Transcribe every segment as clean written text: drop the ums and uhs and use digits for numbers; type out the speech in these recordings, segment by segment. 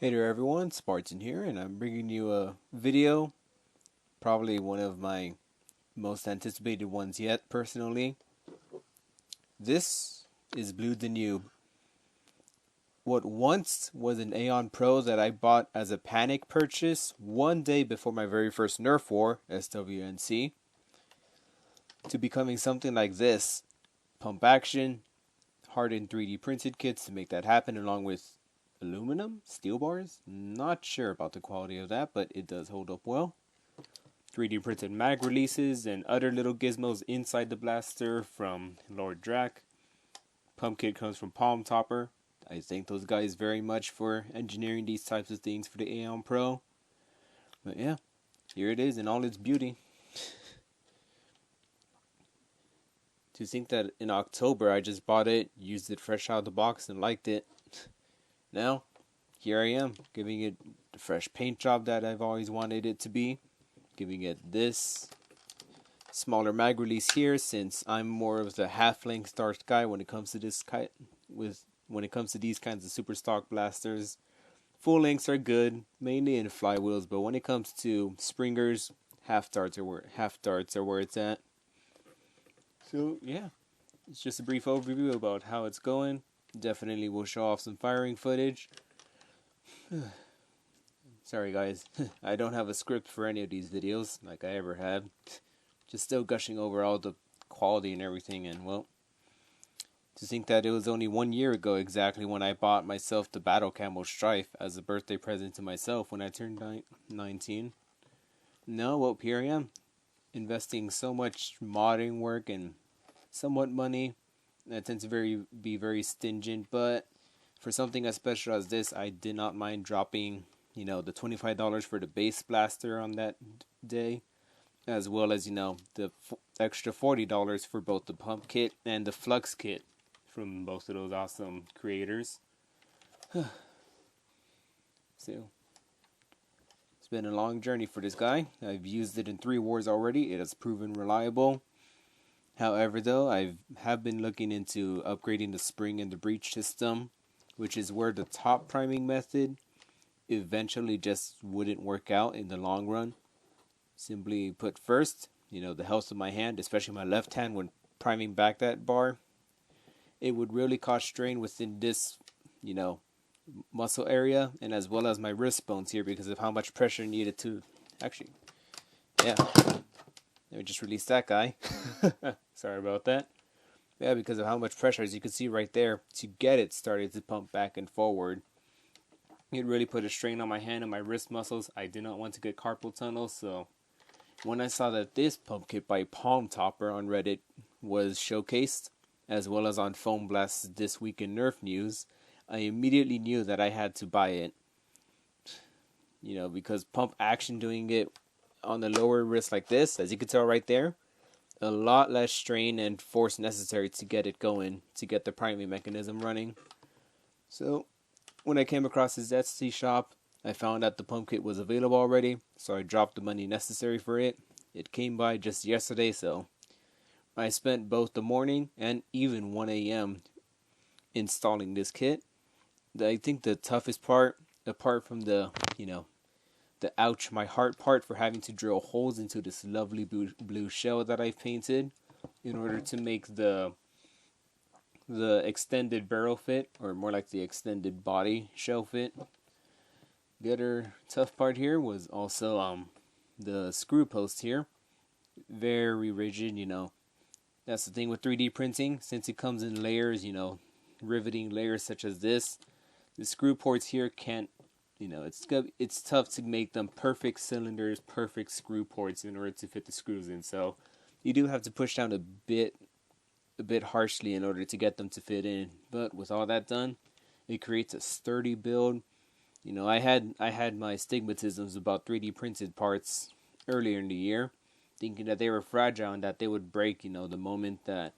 Hey there everyone, Spartan here, and I'm bringing you a video, probably one of my most anticipated ones yet, personally. This is Blue Danube. What once was an Aeon Pro that I bought as a panic purchase one day before my very first Nerf War, SWNC, to becoming something like this. Pump action, hardened 3D printed kits to make that happen, along with aluminum, steel bars. Not sure about the quality of that, but it does hold up well. 3D printed mag releases and other little gizmos inside the blaster from Lord Drac. Pump kit comes from Palm Topper. I thank those guys very much for engineering these types of things for the Aeon Pro. But yeah, here it is in all its beauty. To think that in October I just bought it, used it fresh out of the box, and liked it. Now, here I am, giving it the fresh paint job that I've always wanted it to be. Giving it this smaller mag release here, since I'm more of the half-length start guy when it comes to this when it comes to these kinds of super stock blasters. Full lengths are good, mainly in flywheels, but when it comes to springers, half darts are where it's at. So yeah, it's just a brief overview about how it's going. Definitely will show off some firing footage. Sorry guys, I don't have a script for any of these videos like I ever had. Just still gushing over all the quality and everything, and well, to think that it was only 1 year ago exactly when I bought myself the Battle Camo Strife as a birthday present to myself when I turned 19. No, well, here I am, investing so much modding work and somewhat money. I tend to be very stingent, but for something as special as this, I did not mind dropping, the $25 for the base blaster on that day, as well as, the extra $40 for both the pump kit and the flux kit from both of those awesome creators. So, it's been a long journey for this guy. I've used it in 3 wars already. It has proven reliable. However, though, I have been looking into upgrading the spring and the breech system, which is where the top priming method eventually just wouldn't work out in the long run. Simply put, first, the health of my hand, especially my left hand when priming back that bar, it would really cause strain within this, muscle area, and as well as my wrist bones here because of how much pressure needed to, actually, yeah, let me just release that guy. Sorry about that. Yeah, because of how much pressure, as you can see right there, to get it started to pump back and forward. It really put a strain on my hand and my wrist muscles. I did not want to get carpal tunnel, so when I saw that this pump kit by Palm Topper on Reddit was showcased, as well as on Foam Blast's This Week in Nerf News, I immediately knew that I had to buy it. Because pump action doing it on the lower wrist like this, as you can tell right there, a lot less strain and force necessary to get it going, to get the priming mechanism running. So, when I came across his Etsy shop, I found that the pump kit was available already, so I dropped the money necessary for it. It came by just yesterday, so I spent both the morning and even 1 a.m. installing this kit. I think the toughest part, apart from the ouch my heart part for having to drill holes into this lovely blue shell that I painted in order to make the extended barrel fit, or more like the extended body shell fit. The other tough part here was also the screw post here. Very rigid, That's the thing with 3D printing, since it comes in layers, riveting layers such as this. The screw ports here can't, it's tough to make them perfect cylinders, perfect screw ports in order to fit the screws in. So you do have to push down a bit harshly in order to get them to fit in. But with all that done, it creates a sturdy build. I had my stigmatisms about 3D printed parts earlier in the year, thinking that they were fragile and that they would break, the moment that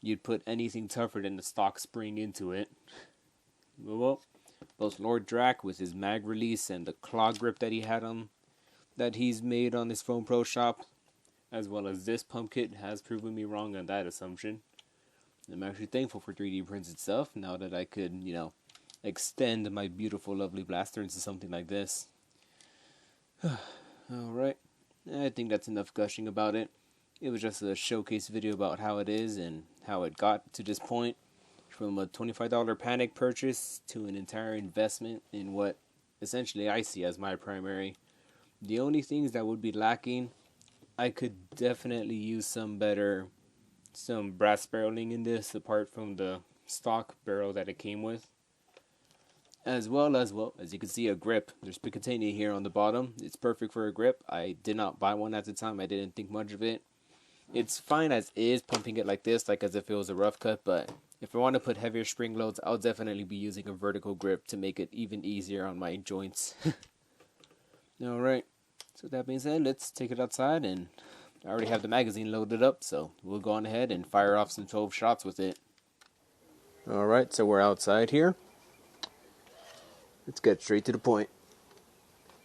you'd put anything tougher than the stock spring into it. Well, both Lord Drac with his mag release and the claw grip that he had on, that he's made on his Foam Pro shop, as well as this pump kit, has proven me wrong on that assumption. I'm actually thankful for 3D printed stuff now that I could, extend my beautiful, lovely blaster into something like this. Alright, I think that's enough gushing about it. It was just a showcase video about how it is and how it got to this point. From a $25 panic purchase to an entire investment in what essentially I see as my primary. The only things that would be lacking, I could definitely use some brass barreling in this apart from the stock barrel that it came with. As well as you can see, a grip. There's Picatinny here on the bottom. It's perfect for a grip. I did not buy one at the time. I didn't think much of it. It's fine as is, pumping it like this, like as if it was a rough cut, but if I want to put heavier spring loads, I'll definitely be using a vertical grip to make it even easier on my joints. Alright, so that being said, let's take it outside, and I already have the magazine loaded up, so we'll go on ahead and fire off some 12 shots with it. Alright, so we're outside here. Let's get straight to the point.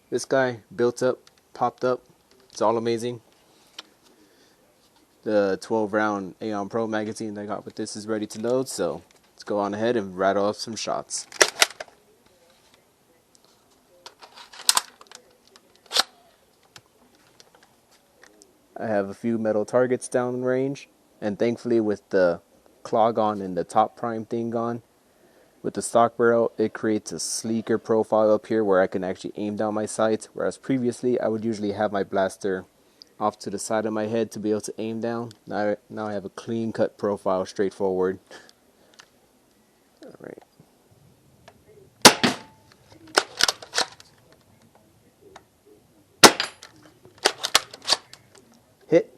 This guy built up, popped up, it's all amazing. The 12 round Aeon Pro magazine that I got with this is ready to load, so let's go on ahead and rattle off some shots. I have a few metal targets downrange, and thankfully with the clog on and the top prime thing gone, with the stock barrel, it creates a sleeker profile up here where I can actually aim down my sights, whereas previously I would usually have my blaster off to the side of my head to be able to aim down. Now I have a clean cut profile, straightforward. Alright. Hit.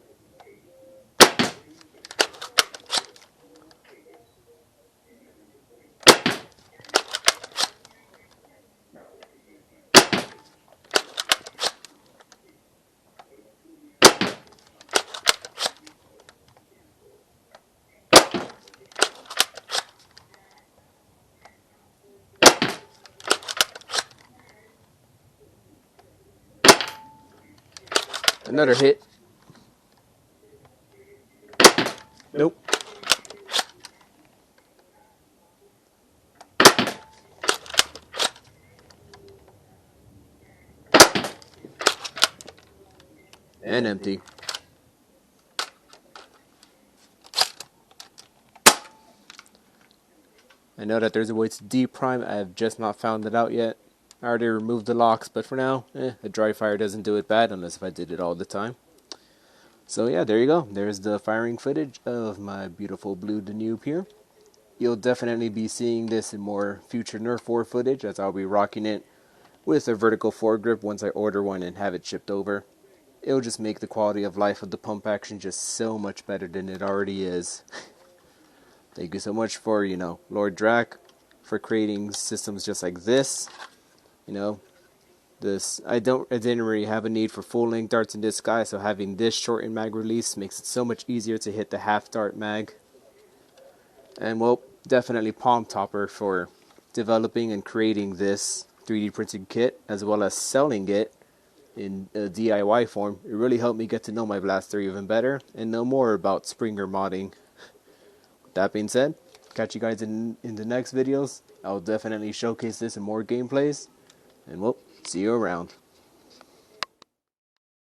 Another hit. Nope. And empty. I know that there's a way to deprime. I have just not found it out yet. I already removed the locks, but for now, a dry fire doesn't do it bad unless if I did it all the time. So yeah, there you go. There's the firing footage of my beautiful blue Danube here. You'll definitely be seeing this in more future Nerf War footage, as I'll be rocking it with a vertical foregrip once I order one and have it shipped over. It'll just make the quality of life of the pump action just so much better than it already is. Thank you so much for, Lord Drac, for creating systems just like this. I didn't really have a need for full length darts in this guy, so having this shortened mag release makes it so much easier to hit the half dart mag. And well, definitely Palm Topper for developing and creating this 3D printed kit, as well as selling it in a DIY form. It really helped me get to know my blaster even better and know more about Springer modding. With that being said, catch you guys in the next videos. I'll definitely showcase this in more gameplays, and well, see you around.